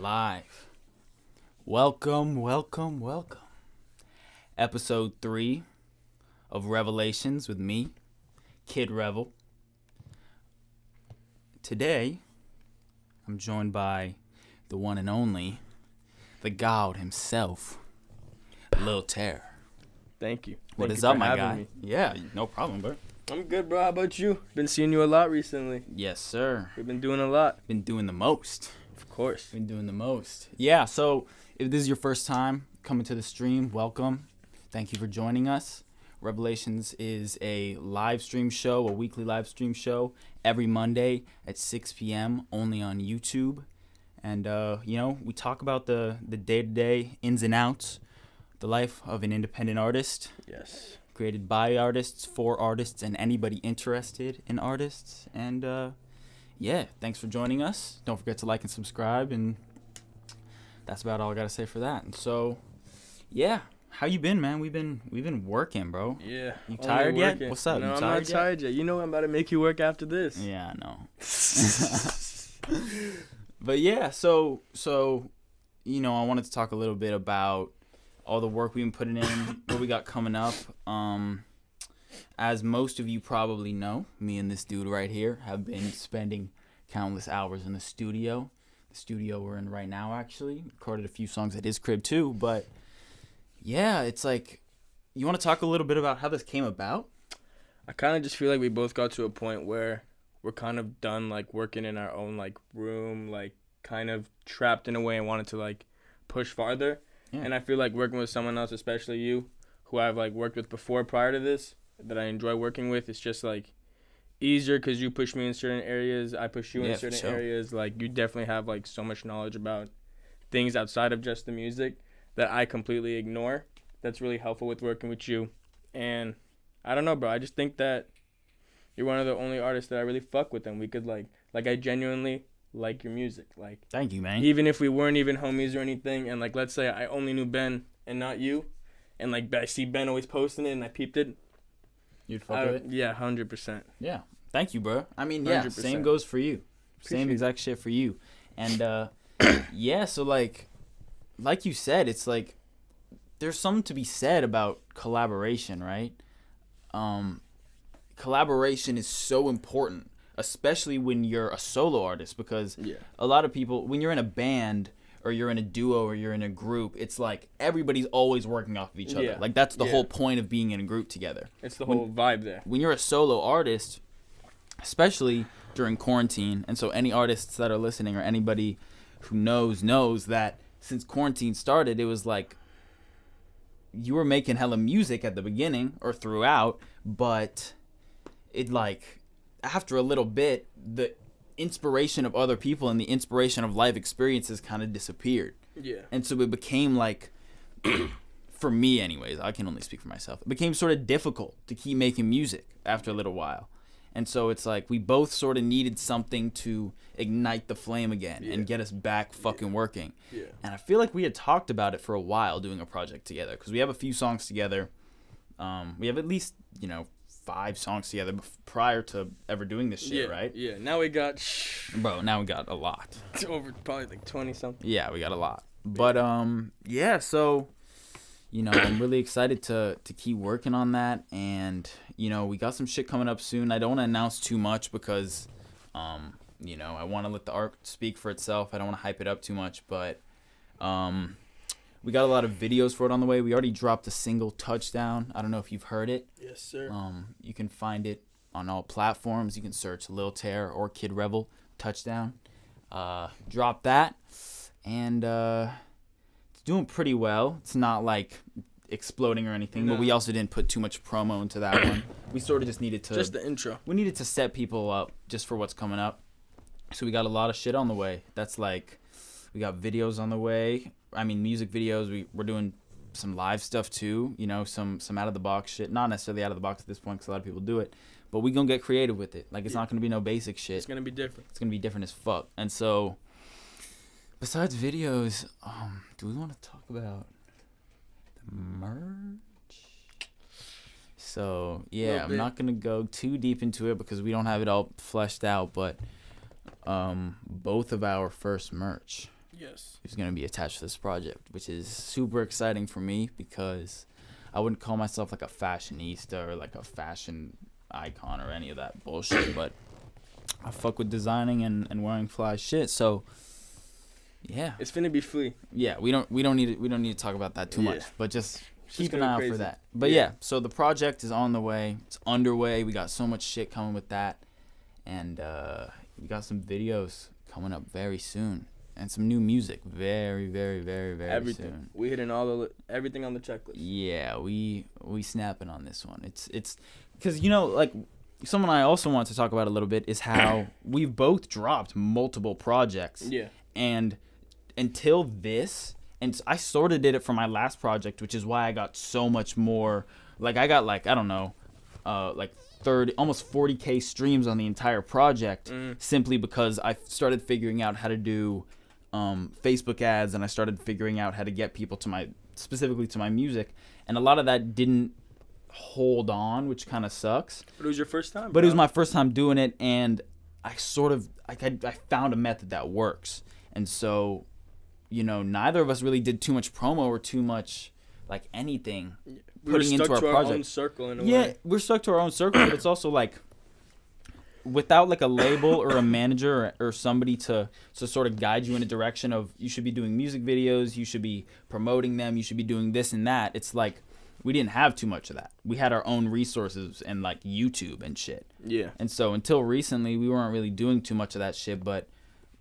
live. Welcome. Episode 3 of Revelations with me, Kid Revel. Today, I'm joined by the one and only, the God himself, Lil Terror. Thank you. What is up, my guy? Yeah, no problem, bro. I'm good, bro. How about you? Been seeing you a lot recently. Yes, sir. We've been doing a lot. Been doing the most. Of course. Been doing the most. Yeah, so if this is your first time coming to the stream, welcome. Thank you for joining us. Revelations is a live stream show, a weekly live stream show, every Monday at 6 p.m. only on YouTube. And, we talk about the day-to-day ins and outs, the life of an independent artist. Yes. Created by artists, for artists, and anybody interested in artists. And, thanks for joining us. Don't forget to like and subscribe, and that's about all I gotta say for that. And so, how you been, man? We've been working, bro. Yeah. You tired yet? What's up? No, you I'm tired not tired yet. You know I'm about to make you work after this. Yeah, I know. But yeah, so I wanted to talk a little bit about all the work we've been putting in, what we got coming up. As most of you probably know, me and this dude right here have been spending countless hours in the studio. The studio we're in right now, actually. Recorded a few songs at his crib, too. But, yeah, it's like, you want to talk a little bit about how this came about? I kind of just feel like we both got to a point where we're kind of done, like, working in our own, like, room, like, kind of trapped in a way and wanted to, like, push farther. Yeah. And I feel like working with someone else, especially you, who I've, like, worked with before prior to this, that I enjoy working with, it's just, like, easier because you push me in certain areas, I push you in certain areas. Like, you definitely have, like, so much knowledge about things outside of just the music that I completely ignore. That's really helpful with working with you. And I don't know, bro. I just think that you're one of the only artists that I really fuck with, and we could, like I genuinely like your music. Like, thank you, man. Even if we weren't even homies or anything, and, like, let's say I only knew Ben and not you, and, like, I see Ben always posting it and I peeped it, you'd fuck with it? Yeah, 100%. Yeah. Thank you, bro. I mean, yeah, 100%. Same goes for you. Same exact shit for you. And, so, like you said, it's like there's something to be said about collaboration, right? Collaboration is so important, especially when you're a solo artist, because a lot of people, when you're in a band or you're in a duo or you're in a group, it's like everybody's always working off of each other. Like, that's the whole point of being in a group together. It's the whole vibe there. When you're a solo artist, especially during quarantine, and so any artists that are listening or anybody who knows that since quarantine started, it was like you were making hella music at the beginning or throughout, but it, like, after a little bit, the inspiration of other people and the inspiration of life experiences kind of disappeared. Yeah. And so it became, like, for me anyways, I can only speak for myself, it became sort of difficult to keep making music after a little while. And so it's like we both sort of needed something to ignite the flame again and get us back fucking working. Yeah. And I feel like we had talked about it for a while, doing a project together, because we have a few songs together. We have at least, 5 songs together prior to ever doing this shit, right? Yeah, now we got... Bro, now we got a lot. It's over probably like 20-something. Yeah, we got a lot. But, so... I'm really excited to keep working on that, and, we got some shit coming up soon. I don't want to announce too much because, I want to let the art speak for itself. I don't want to hype it up too much, but we got a lot of videos for it on the way. We already dropped a single, Touchdown. I don't know if you've heard it. Yes, sir. You can find it on all platforms. You can search Lil Terror or Kid Revel, Touchdown. Drop that, and... doing pretty well. It's not like exploding or anything, but we also didn't put too much promo into that one. We sort of just needed to... Just the intro. We needed to set people up just for what's coming up. So we got a lot of shit on the way. That's like... We got videos on the way. I mean, music videos. We're doing some live stuff too. Some out-of-the-box shit. Not necessarily out of the box at this point because a lot of people do it. But we gonna get creative with it. Like, it's not gonna be no basic shit. It's gonna be different. It's gonna be different as fuck. And so... Besides videos, do we want to talk about the merch? So, yeah, I'm not going to go too deep into it because we don't have it all fleshed out, but both of our first merch Yes. who's going to be attached to this project, which is super exciting for me because I wouldn't call myself like a fashionista or like a fashion icon or any of that bullshit, but I fuck with designing and wearing fly shit. So yeah, it's finna be free. Yeah, we don't need to talk about that too much, but just keep an eye out for that. But yeah, so the project is on the way. It's underway. We got so much shit coming with that, and we got some videos coming up very soon, and some new music very, very, very, very everything. soon. We hitting everything on the checklist. Yeah, we snapping on this one. It's because like someone I also want to talk about a little bit is how we've both dropped multiple projects. Yeah, and until this, and I sort of did it for my last project, which is why I got so much more. Like I got like I don't know, like 30, almost 40K streams on the entire project, simply because I started figuring out how to do Facebook ads, and I started figuring out how to get people to specifically to my music, and a lot of that didn't hold on, which kind of sucks. But it was your first time. But it was my first time doing it, and I sort of I found a method that works, and so. Neither of us really did too much promo or too much like anything putting into our project. Our own circle in a yeah, way. We're stuck to our own circle, but it's also like without like a label or a manager or somebody to sort of guide you in a direction of you should be doing music videos, you should be promoting them, you should be doing this and that. It's like we didn't have too much of that. We had our own resources and like YouTube and shit. Yeah. And so until recently, we weren't really doing too much of that shit, but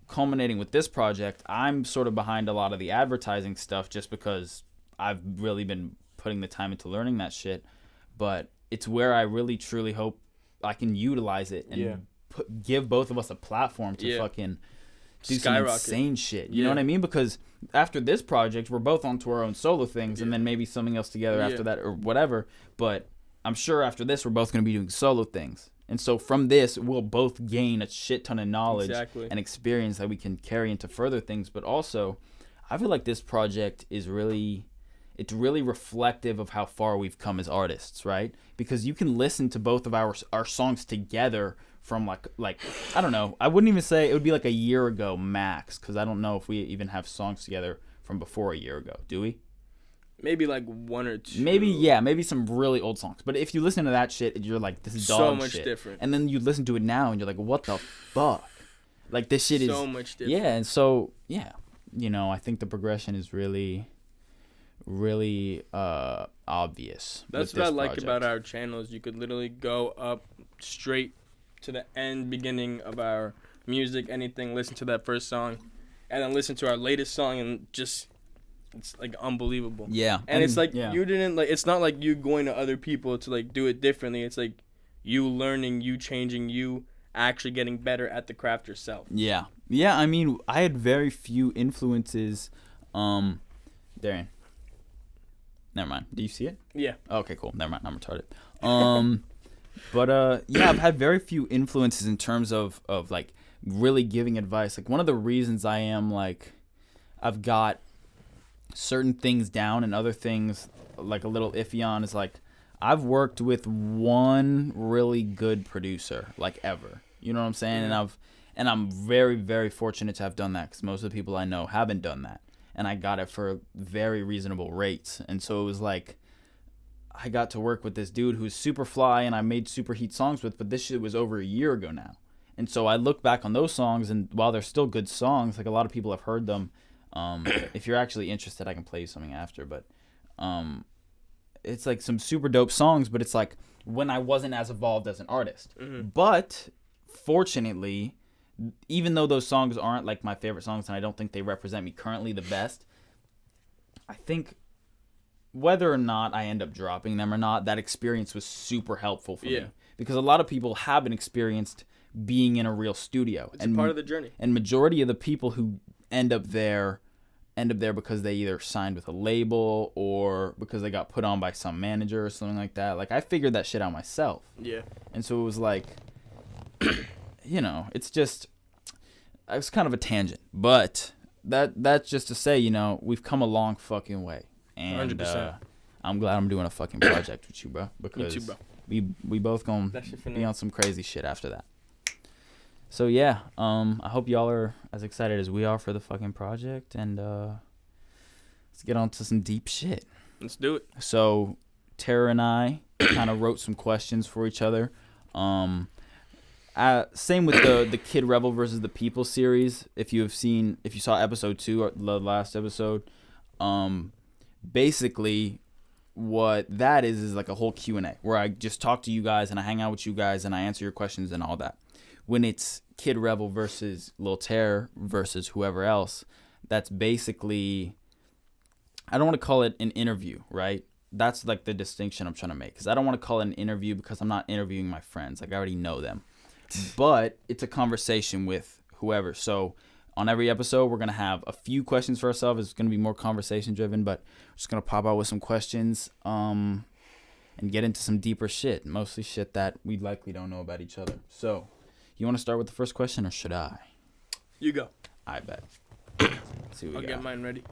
culminating with this project, I'm sort of behind a lot of the advertising stuff just because I've really been putting the time into learning that shit. But it's where I really truly hope I can utilize it and give both of us a platform to fucking do some insane shit. You know what I mean? Because after this project, we're both onto our own solo things, and then maybe something else together after that or whatever. But I'm sure after this, we're both going to be doing solo things. And so from this, we'll both gain a shit ton of knowledge and experience that we can carry into further things. But also, I feel like this project is really reflective of how far we've come as artists, right? Because you can listen to both of our songs together from like I don't know. I wouldn't even say it would be like a year ago max, because I don't know if we even have songs together from before a year ago. Do we? Maybe like one or two. Maybe some really old songs. But if you listen to that shit, you're like, this is dog shit. So much different. And then you listen to it now, and you're like, what the fuck? Like, this shit is so much different. Yeah, and so I think the progression is really, really obvious. That's what I like about our channels. You could literally go up straight to the beginning of our music, anything. Listen to that first song, and then listen to our latest song, and just. It's like unbelievable. Yeah. And it's like you didn't like it's not like you going to other people to like do it differently. It's like you learning, you changing, you actually getting better at the craft yourself. Yeah. Yeah, I mean, I had very few influences. Darian. Never mind. Do you see it? Yeah. Okay, cool. Never mind. I'm retarded. But I've had very few influences in terms of like really giving advice. Like one of the reasons I am like I've got certain things down and other things like a little iffy on is like I've worked with one really good producer like ever, you know what I'm saying? And I'm very, very fortunate to have done that, because most of the people I know haven't done that, and I got it for very reasonable rates. And so it was like I got to work with this dude who's super fly and I made super heat songs with, but this shit was over a year ago now. And so I look back on those songs, and while they're still good songs, like a lot of people have heard them. If you're actually interested, I can play you something after, but it's like some super dope songs, but it's like when I wasn't as evolved as an artist. Mm-hmm. But fortunately, even though those songs aren't like my favorite songs and I don't think they represent me currently the best, I think whether or not I end up dropping them or not, that experience was super helpful for me, because a lot of people haven't experienced being in a real studio. It's a part of the journey. And majority of the people who end up there because they either signed with a label or because they got put on by some manager or something like that. Like I figured that shit out myself. Yeah. And so it was like, it's just, it was kind of a tangent, but that's just to say, we've come a long fucking way. And 100%. I'm glad I'm doing a fucking project with you, bro, because me too, bro. we both gonna be on some crazy shit after that. So yeah, I hope y'all are as excited as we are for the fucking project, and let's get on to some deep shit. Let's do it. So Terror and I kind of wrote some questions for each other. Same with the Kid Revel versus the People series. If you saw episode 2 or the last episode, basically what that is like a whole Q&A where I just talk to you guys and I hang out with you guys and I answer your questions and all that. When it's Kid Revel versus Lil Terror versus whoever else, that's basically, I don't want to call it an interview, right? That's like the distinction I'm trying to make, because I don't want to call it an interview because I'm not interviewing my friends. Like, I already know them. But it's a conversation with whoever. So on every episode, we're going to have a few questions for ourselves. It's going to be more conversation driven, but we're just going to pop out with some questions and get into some deeper shit. Mostly shit that we likely don't know about each other. So you want to start with the first question, or should I? You go. I bet. Let's see what I'll we get got. mine ready.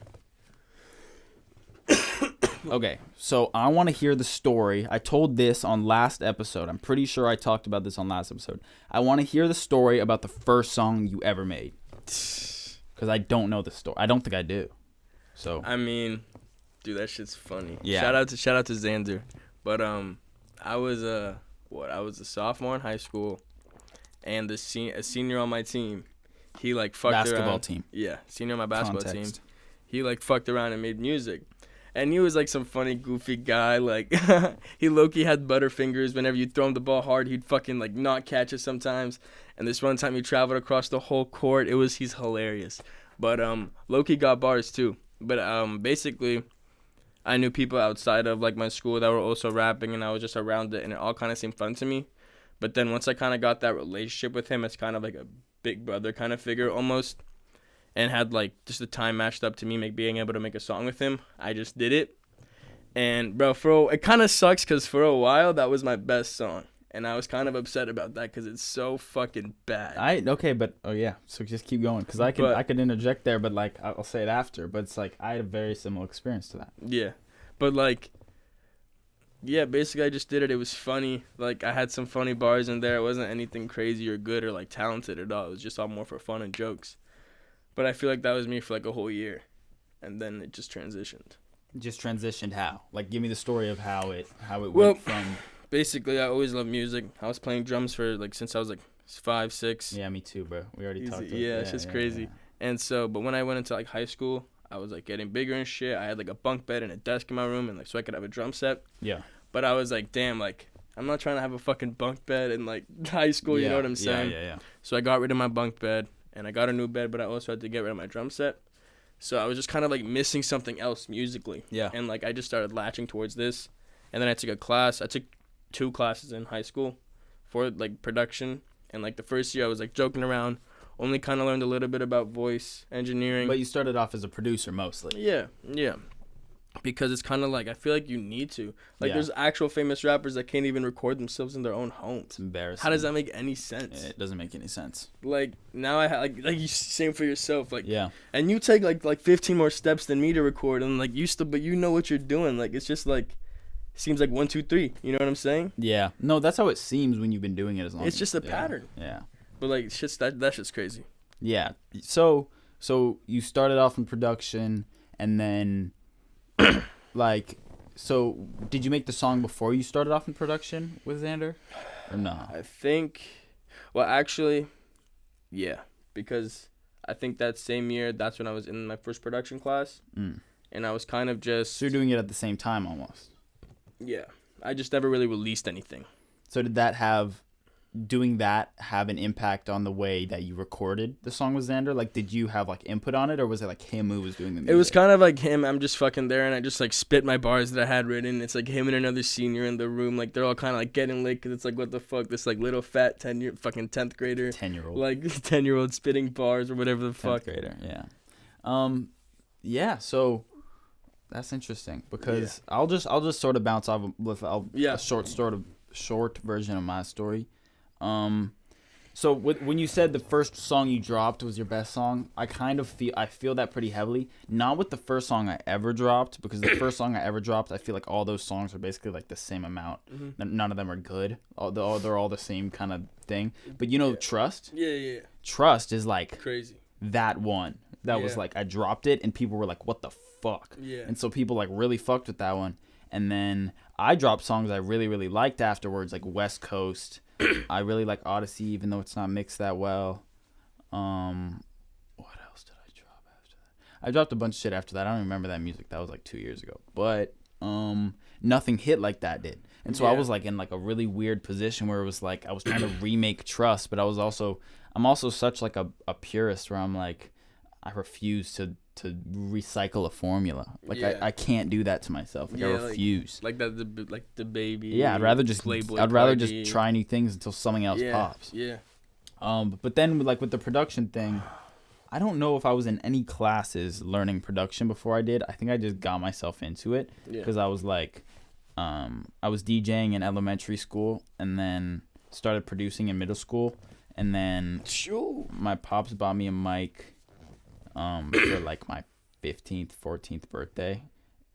Okay, so I want to hear the story. I told this on last episode. I'm pretty sure I talked about this on last episode. I want to hear the story about the first song you ever made. Because I don't know the story. I don't think I do. So I mean, dude, that shit's funny. Yeah. Shout out to Xander. But I was a sophomore in high school, and a senior on my team, he like fucked around. basketball team. Yeah, senior on my basketball Context. team. He like fucked around and made music. And he was like some funny, goofy guy. Like, he low-key had butterfingers. Whenever you throw him the ball hard, he'd fucking like not catch it sometimes. And this one time he traveled across the whole court. He's hilarious. But low-key got bars too. But basically, I knew people outside of like my school that were also rapping, and I was just around it, and it all kind of seemed fun to me. But then once I kind of got that relationship with him, it's kind of like a big brother kind of figure almost. And had like just the time matched up to me being able to make a song with him. I just did it. And bro, it kind of sucks because for a while that was my best song. And I was kind of upset about that because it's so fucking bad. So just keep going, because I could interject there, but like I'll say it after. But it's like I had a very similar experience to that. Yeah. But like, yeah, basically I just did it. It was funny. Like I had some funny bars in there. It wasn't anything crazy or good or like talented at all. It was just all more for fun and jokes. But I feel like that was me for like a whole year, and then it just transitioned. Just transitioned how? Like, give me the story of how it Well, went from. Basically, I always loved music. I was playing drums for like since I was like 5, 6. Yeah, me too, bro. We already talked about. Yeah, it's just crazy. Yeah. And so, but when I went into like high school, I was like getting bigger and shit. I had like a bunk bed and a desk in my room, and like so I could have a drum set. Yeah. But I was like, damn, like I'm not trying to have a fucking bunk bed in like high school. You know what I'm saying? Yeah. So I got rid of my bunk bed. And I got a new bed, but I also had to get rid of my drum set. So I was just kind of like missing something else musically. Yeah. And like I just started latching towards this. And then I took a class. I took 2 classes in high school for like production. And like the first year I was like joking around. Only kind of learned a little bit about voice engineering. But you started off as a producer mostly. Yeah. Because it's kind of like, I feel like you need to. Like, there's actual famous rappers that can't even record themselves in their own homes. It's embarrassing. How does that make any sense? It doesn't make any sense. Like, now I have, like you same for yourself. Like, yeah. And you take, like 15 more steps than me to record. And, like, but you know what you're doing. Like, it's just, like, seems like 1, 2, 3. You know what I'm saying? Yeah. No, that's how it seems when you've been doing it as long as. It's just a pattern. Yeah. But, like, that shit's crazy. Yeah. So you started off in production, and then... Like, so did you make the song before you started off in production with Xander, or no? I think, well, actually, yeah, because I think that same year, that's when I was in my first production class, and I was kind of just. So you're doing it at the same time almost. Yeah, I just never really released anything. So did doing that have an impact on the way that you recorded the song with Xander? Like, did you have like input on it, or was it like him who was doing the music? It was kind of like him. I'm just fucking there, and I just like spit my bars that I had written. It's like him and another senior in the room. Like they're all kind of like getting lit, because it's like, what the fuck, this like little fat 10th grader, 10-year-old, like 10-year-old spitting bars or whatever the fuck. 10th grader, yeah. Yeah. So that's interesting, because I'll just sort of bounce off with a short version of my story. So when you said the first song you dropped was your best song, I feel that pretty heavily. Not with the first song I ever dropped, because the first song I ever dropped, I feel like all those songs are basically like the same amount. Mm-hmm. None of them are good. They're all the same kind of thing. But you know, Trust? Yeah. Trust is like Crazy. that one. That was like, I dropped it and people were like, what the fuck? Yeah. And so people like really fucked with that one. And then I dropped songs I really, really liked afterwards, like West Coast. I really like Odyssey, even though it's not mixed that well. What else did I drop after that? I dropped a bunch of shit after that. I don't remember that music. That was like 2 years ago. But nothing hit like that did. And so I was like in like a really weird position where it was like I was trying to remake Trust, but I'm also such like a purist where I'm like, I refuse to recycle a formula. Like I can't do that to myself. Like I refuse. Like that, like the baby. Yeah, I'd rather just try new things until something else pops. Yeah. But then with the production thing, I don't know if I was in any classes learning production before I did. I think I just got myself into it because I was like, I was DJing in elementary school and then started producing in middle school, and then my pops bought me a mic. For like my 15th, 14th birthday,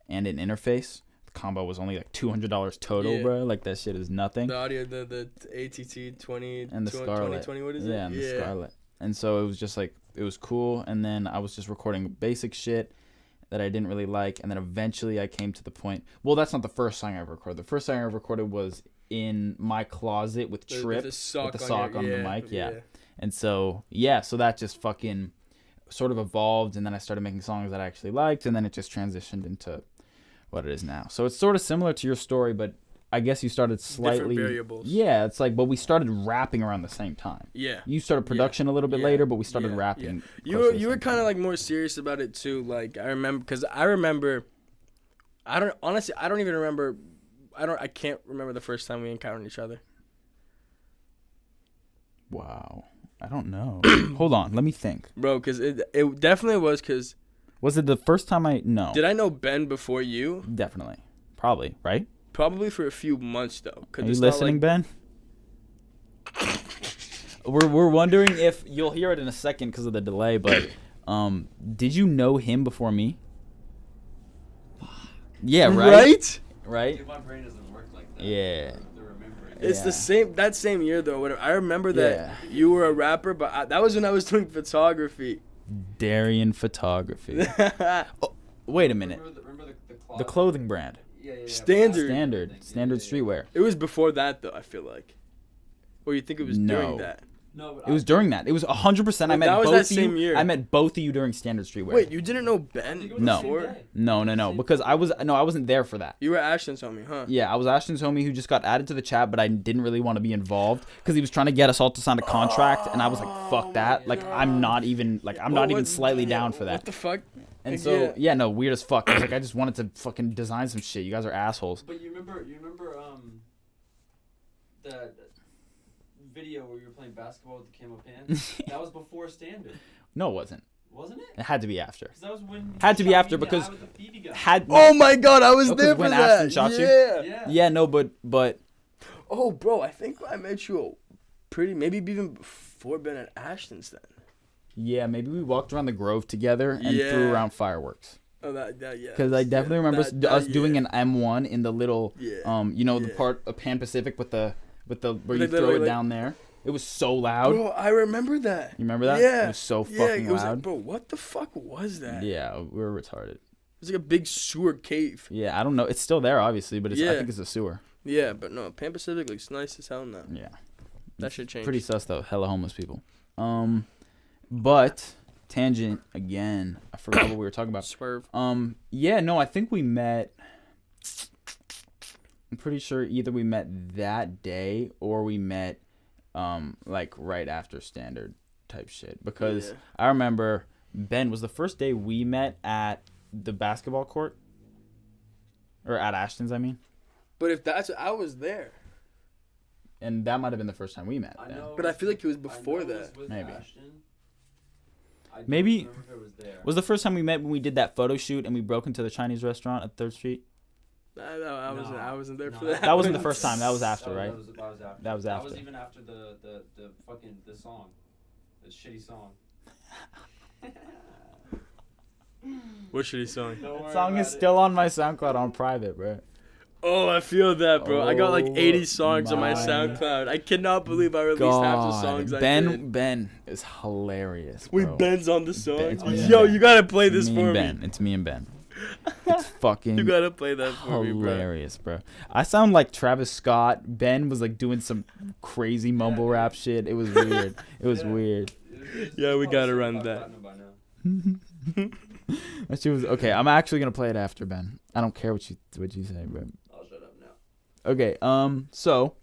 and an interface. The combo was only like $200 total, bro. Like that shit is nothing. The audio, the ATT 20 and the Scarlett. 2020, what is it? Yeah, and the Scarlett. And so it was just like, it was cool. And then I was just recording basic shit that I didn't really like. And then eventually I came to the point. Well, that's not the first song I ever recorded. The first song I ever recorded was in my closet with Trip, with the sock on the mic. Yeah. And so so that just fucking sort of evolved, and then I started making songs that I actually liked, and then it just transitioned into what it is now. So it's sort of similar to your story, but I guess you started slightly different variables. Yeah, it's like, but we started rapping around the same time. Yeah. You started production a little bit later, but we started rapping. You were kind of like more serious about it too. Like I can't remember the first time we encountered each other. Wow. I don't know. Hold on, let me think. Bro, because it definitely was because... Was it the first time No. Did I know Ben before you? Definitely. Probably, right? Probably for a few months, though. Are you listening, Ben? We're wondering if... You'll hear it in a second because of the delay, but did you know him before me? Yeah, right? Right? Dude, my brain doesn't work like that. Yeah. It's the same year though. Whatever. I remember that you were a rapper, but that was when I was doing photography. Darian Photography. Oh, wait a minute. Remember the clothing brand. Yeah. Standard streetwear. It was before that though. I feel like. Or you think it was during that? No, but it was during that. It was 100%. I met both of you. Year. I met both of you during Standard Streetwear. Wait, you didn't know Ben before? No. Because I wasn't there for that. You were Ashton's homie, huh? Yeah, I was Ashton's homie who just got added to the chat, but I didn't really want to be involved because he was trying to get us all to sign a contract, and I was like, "Fuck that!" Like, I'm not even slightly down for that. What the fuck? And so weird as fuck. I was like, I just wanted to fucking design some shit. You guys are assholes. But you remember that video where you were playing basketball with the camo pants? That was before Standard. No, it wasn't. Wasn't it? It had to be after. Because that was when because oh my god, I was there for when that. Ashton shot you? Yeah, no, but oh, bro, I think I met you maybe even before Ben at Ashton's then. Yeah, maybe we walked around the Grove together and threw around fireworks. Oh, that yeah. Because I definitely remember us doing an M1 in the little, the part of Pan Pacific with the where you throw it down there. It was so loud. Bro, I remember that. You remember that? Yeah. It was so fucking loud. Like, bro, what the fuck was that? Yeah, we were retarded. It was like a big sewer cave. Yeah, I don't know. It's still there, obviously, but I think it's a sewer. Yeah, but no, Pan Pacific looks nice as hell now. Yeah. That should change. Pretty sus, though. Hella homeless people. But, tangent again. I forgot what we were talking about. Swerve. I think we met... I'm pretty sure either we met that day or we met like right after Standard type shit. Because I remember Ben was the first day we met at the basketball court. Or at Ashton's, I mean. But if that's... I was there. And that might have been the first time we met. I know, but I feel like it was before that. Maybe. Maybe was the first time we met when we did that photo shoot and we broke into the Chinese restaurant at 3rd Street? I wasn't there for that. That wasn't the first time. That was after, right? That was after. That was even after the fucking the song, the shitty song. What shitty song? That song is still on my SoundCloud on private, bro. Oh, I feel that, bro. I got like 80 songs on my my SoundCloud. I cannot believe I released half the songs I did. Ben is hilarious, bro. Wait, Ben's on the song? It's me and Yo, Ben. you gotta play It's this me for and me. Ben. It's me and Ben. It's fucking You gotta play that for me, bro. hilarious, bro. I sound like Travis Scott. Ben was like doing some crazy mumble rap shit. It was weird. It was weird. Yeah, we gotta run that. That shit was okay. I'm actually gonna play it after Ben. I don't care what you say, bro. I'll shut up now. Okay. So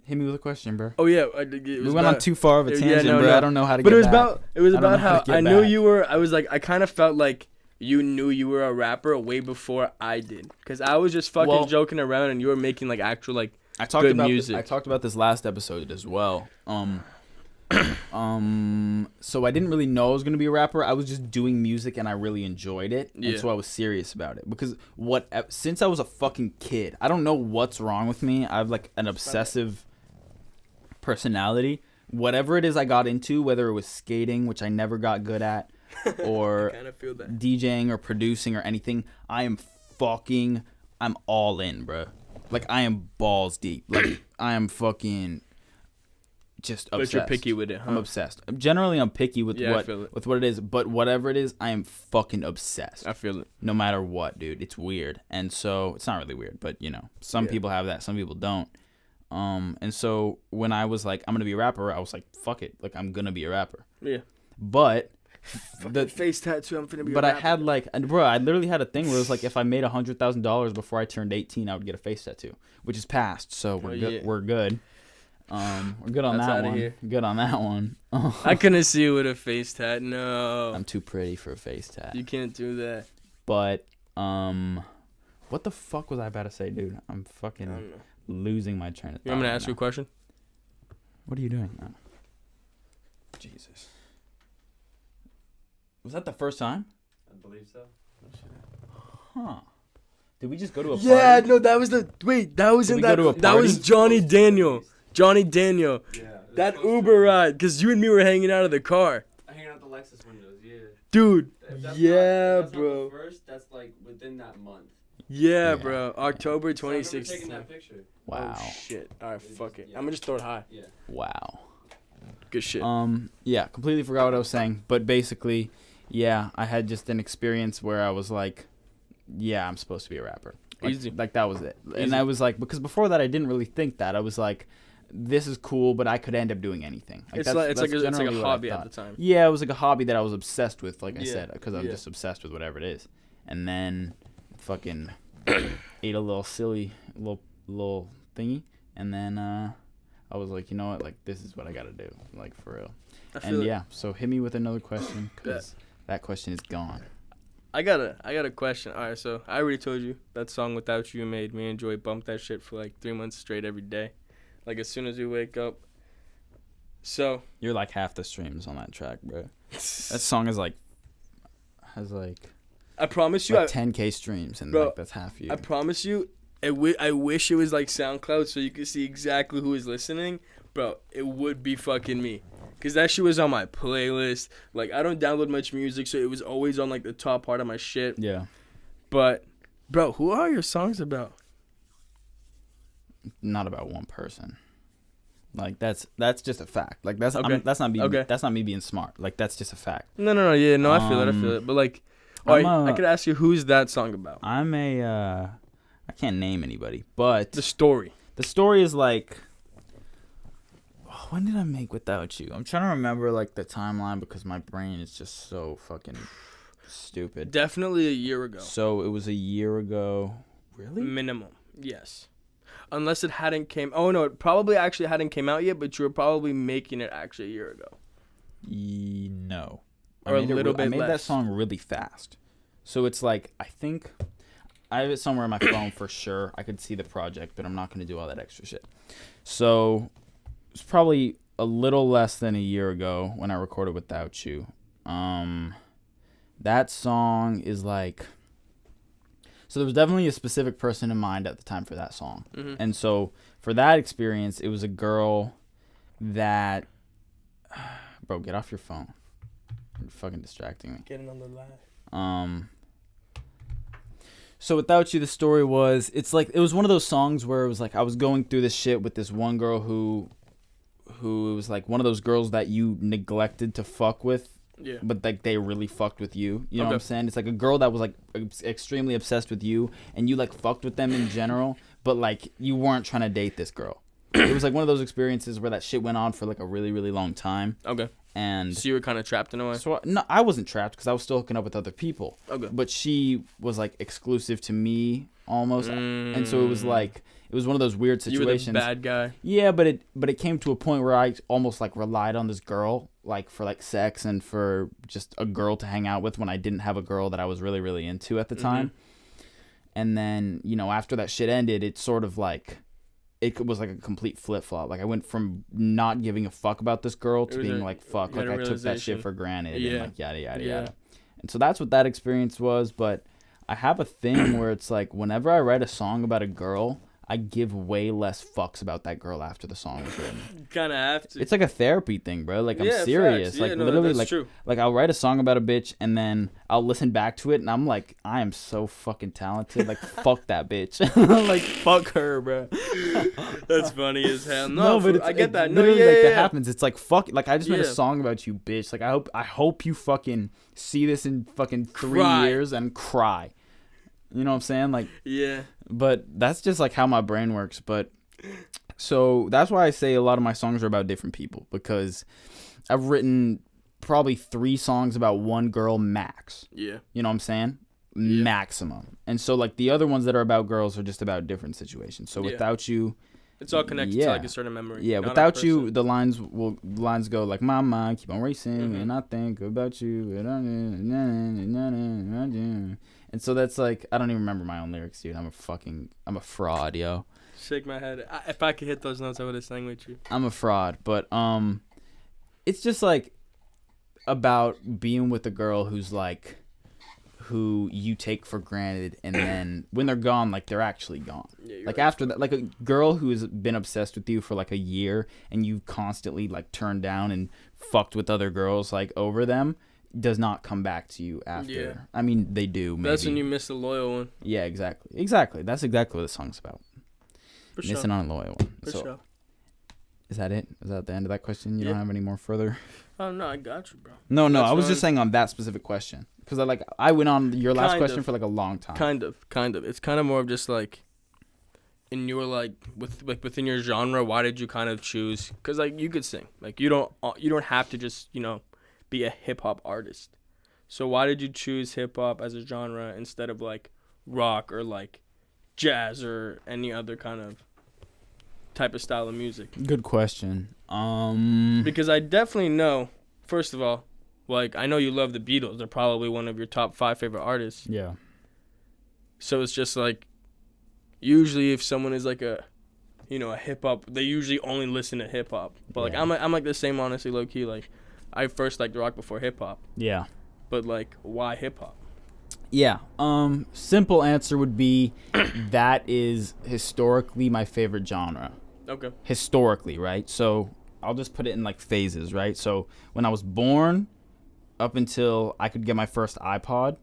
hit me with a question, bro. Oh yeah, We went on too far of a tangent, bro. no. I don't know how to But get it was back. about I don't know about how how to get I knew back. you were. I was like, I kind of felt like you knew you were a rapper way before I did, cause I was just fucking joking around and you were making like actual like I talked good about music. I talked about this last episode as well. So I didn't really know I was gonna be a rapper. I was just doing music and I really enjoyed it, and so I was serious about it. Because since I was a fucking kid, I don't know what's wrong with me. I have like an obsessive personality. Whatever it is I got into, whether it was skating, which I never got good at, or I kind of feel that. DJing or producing or anything, I'm all in, bro. Like I am balls deep. Like I am fucking just obsessed. But you're picky with it, huh? I'm obsessed. Generally, I'm picky with I feel it. with what it is, but whatever it is, I am fucking obsessed. I feel it. No matter what, dude. It's weird. And so it's not really weird, but you know, some people have that, some people don't. And so when I was like, I'm gonna be a rapper, I was like, fuck it, like I'm gonna be a rapper. Yeah. But the face tattoo, I'm finna be. But I had like, bro, I literally had a thing where it was like, if I made $100,000 before I turned 18, I would get a face tattoo, which is passed. So we're good. We're good. We're good on that one. Here. Good on that one. I couldn't see you with a face tat. No. I'm too pretty for a face tat. You can't do that. But what the fuck was I about to say, dude? I'm fucking losing my train of thought. I'm gonna ask you a question. What are you doing? Oh. Jesus. Was that the first time? I believe so. Huh. Did we just go to a party? Yeah, no, that was the that was Did in we that. go to a That was party? Johnny Daniel. Johnny Daniel. Yeah. That Uber ride, cause you and me were hanging out of the car, Hanging out the Lexus windows, yeah. dude. If that's Yeah, not, if that's bro. Not the first, that's like within that month. Yeah, Yeah. bro. October So I remember 2016. taking that picture. Wow. Oh shit. All right, fuck it. Yeah. I'm gonna just throw it high. Yeah. Wow. Good shit. Yeah, completely forgot what I was saying, but basically, yeah, I had just an experience where I was like, yeah, I'm supposed to be a rapper. Like, Easy. Like that was it. Easy. And I was like, because before that I didn't really think that. I was like, this is cool, but I could end up doing anything. Like, It's like a generally what I hobby at thought. the time. Yeah, it was like a hobby that I was obsessed with, like I Yeah, said, because I'm yeah. just obsessed with whatever it is. And then fucking ate a little silly little thingy, and then I was like, you know what, like this is what I gotta do, like for real. And yeah, so hit me with another question, because that question is gone. I got a question. All right, so I already told you that song Without You made me and Joy bump that shit for like 3 months straight every day, like as soon as we wake up. So You're like half the streams on that track, bro. That song has like I promise you, like 10K streams, and bro, like that's half you. I promise you, I wish it was like SoundCloud so you could see exactly who is listening, bro. It would be fucking me, cause that shit was on my playlist. Like I don't download much music, so it was always on like the top part of my shit. Yeah. But, bro, who are your songs about? Not about one person. Like that's just a fact. Like that's Okay. that's not me. Okay. That's not me being smart. Like that's just a fact. No, yeah, no, I feel it. But like, I could ask you, who's that song about? I'm I can't name anybody, but The story. the story is like, when did I make Without You? I'm trying to remember like the timeline because my brain is just so fucking stupid. Definitely a year ago. So it was a year ago. Really? Minimum. Yes. Unless it hadn't came. Oh no, it probably actually hadn't came out yet, but you were probably making it actually a year ago. No. Or a little I bit made that less. song really fast. So it's like, I think I have it somewhere on my phone for sure. I could see the project, but I'm not going to do all that extra shit. So it's probably a little less than a year ago when I recorded Without You. That song is like, so there was definitely a specific person in mind at the time for that song. Mm-hmm. And so for that experience, it was a girl that, bro, get off your phone. You're fucking distracting me. Getting on the line. So Without You, the story was, it's like, it was one of those songs where it was like I was going through this shit with this one girl who was like one of those girls that you neglected to fuck with. Yeah. But like they really fucked with you. You know what I'm saying? It's like a girl that was like extremely obsessed with you, and you like fucked with them in general, but like you weren't trying to date this girl. It was like one of those experiences where that shit went on for like a really, really long time. Okay. And so you were kind of trapped in a way? So no, I wasn't trapped because I was still hooking up with other people. Okay. But she was like exclusive to me almost, and so it was like it was one of those weird situations. You were the bad guy. Yeah, but it came to a point where I almost like relied on this girl like for like sex and for just a girl to hang out with when I didn't have a girl that I was really, really into at the time. And then, you know, after that shit ended, it sort of like it was like a complete flip-flop. Like I went from not giving a fuck about this girl to being like, fuck, like I took that shit for granted and like yada yada yada. And so that's what that experience was. But I have a thing where it's like whenever I write a song about a girl, I give way less fucks about that girl after the song is written. You kind of have to. It's like a therapy thing, bro. Like I'm serious. Facts. Like no, literally, that's true. like I'll write a song about a bitch and then I'll listen back to it and I'm like, I am so fucking talented. Like fuck that bitch. Like fuck her, bro. That's funny as hell. No, but I get that. No, that happens. It's like fuck. Like I just made a song about you, bitch. Like I hope you fucking see this in fucking 3 years and cry. You know what I'm saying? Like yeah. But that's just like how my brain works. But so that's why I say a lot of my songs are about different people, because I've written probably 3 songs about one girl max. Yeah. You know what I'm saying? Yeah. Maximum. And so like the other ones that are about girls are just about different situations. So Without You, it's all connected to like a certain memory. Yeah, Without You, the lines go like, my mind keep on racing and I think about you. And so that's like, I don't even remember my own lyrics, dude. I'm a fraud, yo. Shake my head. If I could hit those notes, I would have sang with you. I'm a fraud, but it's just like about being with a girl who you take for granted, and then when they're gone, like they're actually gone. Yeah, like after that, like a girl who has been obsessed with you for like a year, and you've constantly like turned down and fucked with other girls like over them, does not come back to you after. Yeah. I mean, they do. Maybe. That's when you miss the loyal one. Yeah, exactly. That's exactly what the song's about. For Missing on a loyal one. For sure. Is that it? Is that the end of that question? You don't have any more further? Oh no, I got you, bro. No, I was just saying on that specific question, because I went on your last question for like a long time. Kind of. It's kind of more of just like, in your like within your genre, why did you kind of choose? Because like you could sing, like you don't have to just be a hip hop artist. So why did you choose hip hop as a genre instead of like rock or like jazz or any other kind of type of style of music? Good question. Because I definitely know, first of all, like I know you love the Beatles. They're probably one of your top 5 favorite artists. Yeah. So it's just like, usually if someone is like a hip hop, they usually only listen to hip hop. But like I'm like the same, honestly, low key. Like I first liked rock before hip hop. Yeah. But like, why hip hop? Yeah. Simple answer would be that is historically my favorite genre. Okay. Historically, right? So I'll just put it in like phases, right? So when I was born, up until I could get my first iPod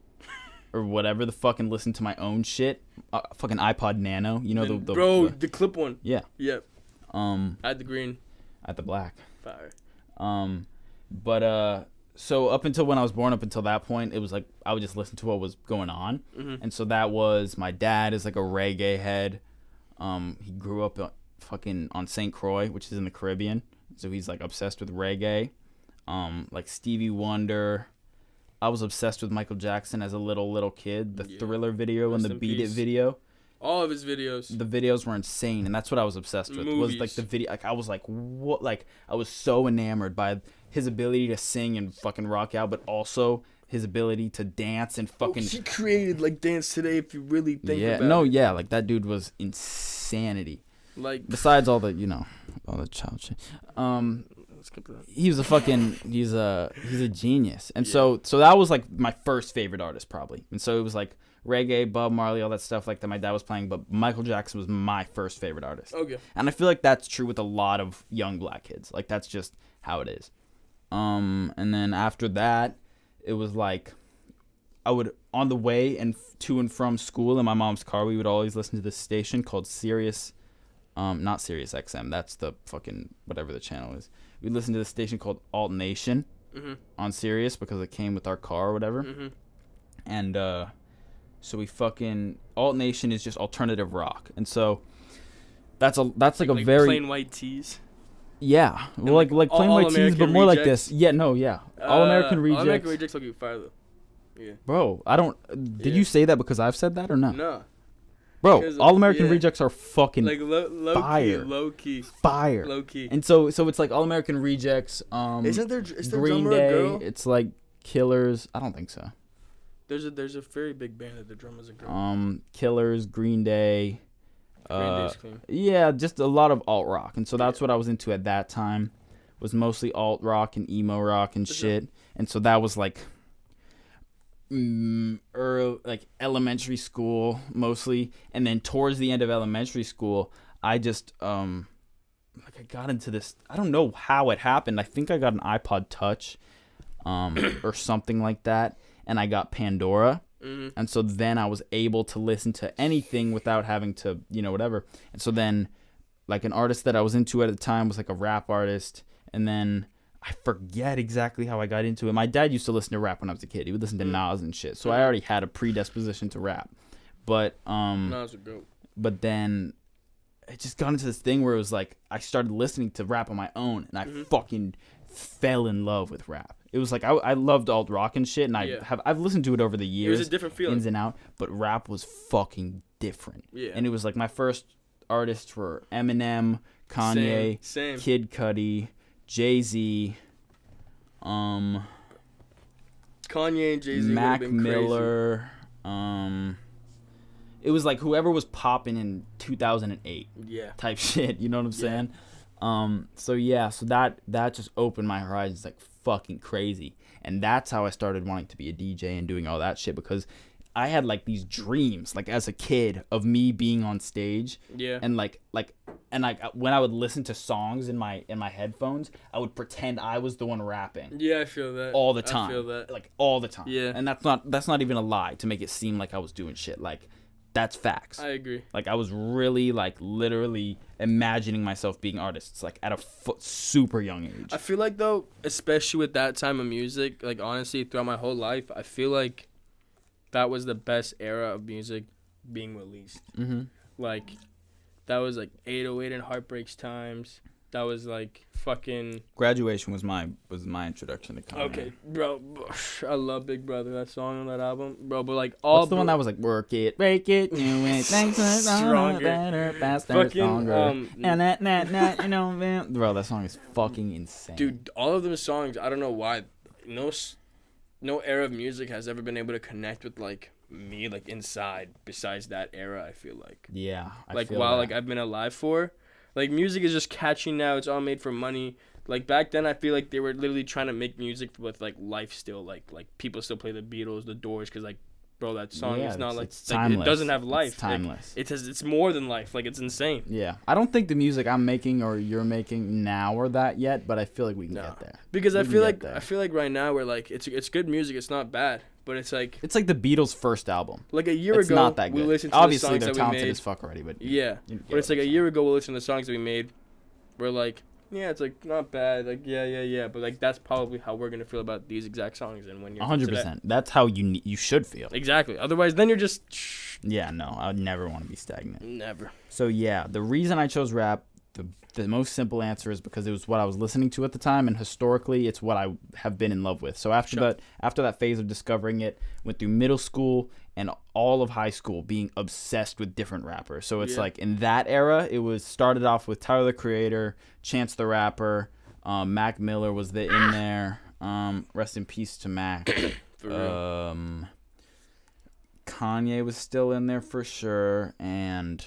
or whatever the fuck and listen to my own shit, fucking iPod Nano, the clip one. Yeah. Yep. I had the green. I had the black. Fire. But so up until when I was born, up until that point, it was like I would just listen to what was going on. And so that was, my dad is like a reggae head. He grew up fucking on St. Croix, which is in the Caribbean. So he's like obsessed with reggae. Like Stevie Wonder. I was obsessed with Michael Jackson as a little kid. The Thriller video and the Beat It video. All of his videos. The videos were insane, and that's what I was obsessed with. Movies. Was like the video. Like I was like, what? Like I was so enamored by his ability to sing and fucking rock out, but also his ability to dance and fucking. He created like Dance Today. If you really think about it. Yeah, like that dude was insanity. Like besides all the child shit. He was he's a genius, and so that was like my first favorite artist probably, and so it was like reggae, Bob Marley, all that stuff like that my dad was playing, but Michael Jackson was my first favorite artist. Okay. And I feel like that's true with a lot of young black kids. Like that's just how it is. And then after that, it was like on the way and to and from school in my mom's car, we would always listen to this station called Sirius, not Sirius XM. That's the fucking whatever the channel is. We'd listen to this station called Alt Nation on Sirius because it came with our car or whatever. And so we fucking Alt Nation is just alternative rock, and so that's like a very plain white tees. Yeah, well, like plain white tees, but more like this. Yeah, no, yeah. All American Rejects. All American Rejects look fire though. Yeah. Bro, I don't. Did you say that because I've said that or no? No. Bro, All American Rejects are fucking like low fire. Key. Fire. Low key. And so it's like All American Rejects. Isn't there? Is there Green drummer Day? a girl? It's like Killers. I don't think so. There's a very big band that the drummer's a girl. Killers, Green Day. Green Day's clean. Yeah, just a lot of alt rock, and so that's what I was into at that time. Was mostly alt rock and emo rock and shit, and so that was like, like elementary school mostly, and then towards the end of elementary school, I just I got into this. I don't know how it happened. I think I got an iPod Touch, or something like that, and I got Pandora. And so then I was able to listen to anything without having to, whatever. And so then, like, an artist that I was into at the time was like a rap artist. And then I forget exactly how I got into it. My dad used to listen to rap when I was a kid. He would listen to Nas and shit. So I already had a predisposition to rap. But Nas a goat. But then it just got into this thing where it was like I started listening to rap on my own, and I fucking fell in love with rap. It was like I loved alt rock and shit, and I've listened to it over the years. It was a different feeling, ins and out, but rap was fucking different. Yeah. And it was like my first artists were Eminem, Kanye, Same. Kid Cudi, Jay-Z, Kanye and Jay-Z, Mac Miller. It was like whoever was popping in 2008. Yeah. Type shit. You know what I'm saying? So that just opened my horizons like fucking crazy, and that's how I started wanting to be a DJ and doing all that shit, because I had like these dreams like as a kid of me being on stage, and when I would listen to songs in my headphones, I would pretend I was the one rapping. Yeah, I feel that all the time. I feel that, like all the time. Yeah, and that's not even a lie to make it seem like I was doing shit. Like, that's facts. I agree. Like, I was really, like, literally imagining myself being artists, like, at a super young age. I feel like, though, especially with that time of music, like, honestly, throughout my whole life, I feel like that was the best era of music being released. Like, that was, like, 808 and Heartbreaks times. That was, like, fucking... Graduation was my introduction to Kanye. Okay, bro, I love Big Brother, that song on that album. Bro, but, like, all... What's the one that was, like, work it, break it, do it, thanks, stronger, better, faster, fucking, stronger. Man. Bro, that song is fucking insane. Dude, all of those songs, I don't know why, no era of music has ever been able to connect with, like, me, like, inside, besides that era, I feel like. Yeah, I feel that. Like, I've been alive for... Like, music is just catchy now. It's all made for money. Like, back then, I feel like they were literally trying to make music with, like, life still. Like people still play the Beatles, the Doors, because, like, bro, that song is not, like, it's timeless. It doesn't have life. It's timeless. Like, it's more than life. Like, it's insane. Yeah. I don't think the music I'm making or you're making now are that yet, but I feel like we can get there. Because I feel like right now we're, like, it's good music. It's not bad. But it's like the Beatles' first album. Like a year ago, it's not that good. We listened to obviously the songs they're that talented we made. As fuck already, but but it's like a year ago we listened to the songs that we made. We're like, yeah, it's like not bad. Like yeah, but like that's probably how we're gonna feel about these exact songs. And when you're 100%, that's how you should feel. Exactly. Otherwise, then you're just yeah. No, I would never want to be stagnant. Never. So yeah, the reason I chose rap, the most simple answer is because it was what I was listening to at the time, and historically, it's what I have been in love with. So after that phase of discovering it, went through middle school and all of high school being obsessed with different rappers. So it's like in that era, it was started off with Tyler the Creator, Chance the Rapper, Mac Miller was in there. Rest in peace to Mac. For real. Kanye was still in there for sure, and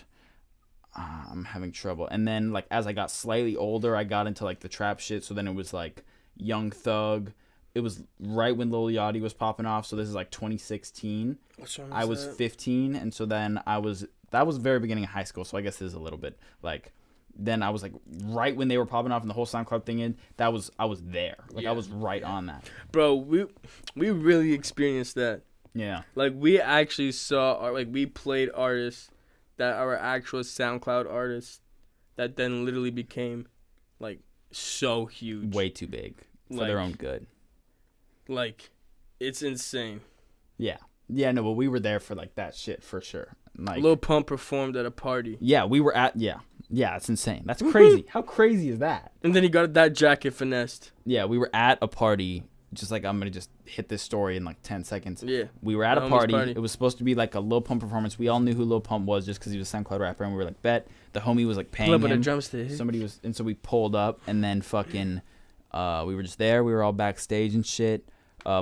I'm having trouble. And then, like, as I got slightly older, I got into, like, the trap shit. So then it was, like, Young Thug. It was right when Lil Yachty was popping off. So this is, like, 2016. What song was I was that? 15. And so then that was the very beginning of high school. So I guess this is a little bit, like, then I was, like, right when they were popping off and the whole SoundCloud thing I was there. Like, I was right on that. Bro, we really experienced that. Yeah. Like, we actually saw, like, we played artists that are actual SoundCloud artists that then literally became, like, so huge. Way too big for their own good. Like, it's insane. Yeah. Yeah, no, but we were there for, like, that shit for sure. Like, Lil Pump performed at a party. Yeah, we were at, yeah, it's insane. That's crazy. How crazy is that? And then he got that jacket finessed. Yeah, we were at a party, just like, I'm going to just hit this story in like 10 seconds. Yeah. We were at a party. It was supposed to be like a Lil Pump performance. We all knew who Lil Pump was just because he was a SoundCloud rapper, and we were like, bet. The homie was like paying him. A drumstick. Somebody was, and so we pulled up, and then fucking, we were just there. We were all backstage and shit.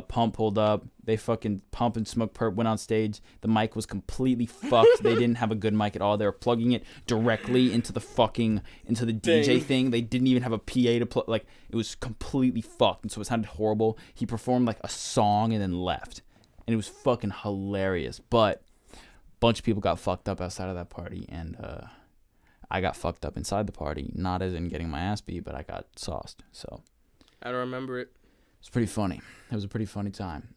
Pump pulled up. They fucking Pump and Smoke Perp went on stage. The mic was completely fucked. They didn't have a good mic at all. They were plugging it directly into the DJ thing. They didn't even have a PA to plug. Like, it was completely fucked, and so it sounded horrible. He performed like a song and then left, and it was fucking hilarious. But a bunch of people got fucked up outside of that party, and I got fucked up inside the party. Not as in getting my ass beat, but I got sauced. So I don't remember it. It's pretty funny. It was a pretty funny time.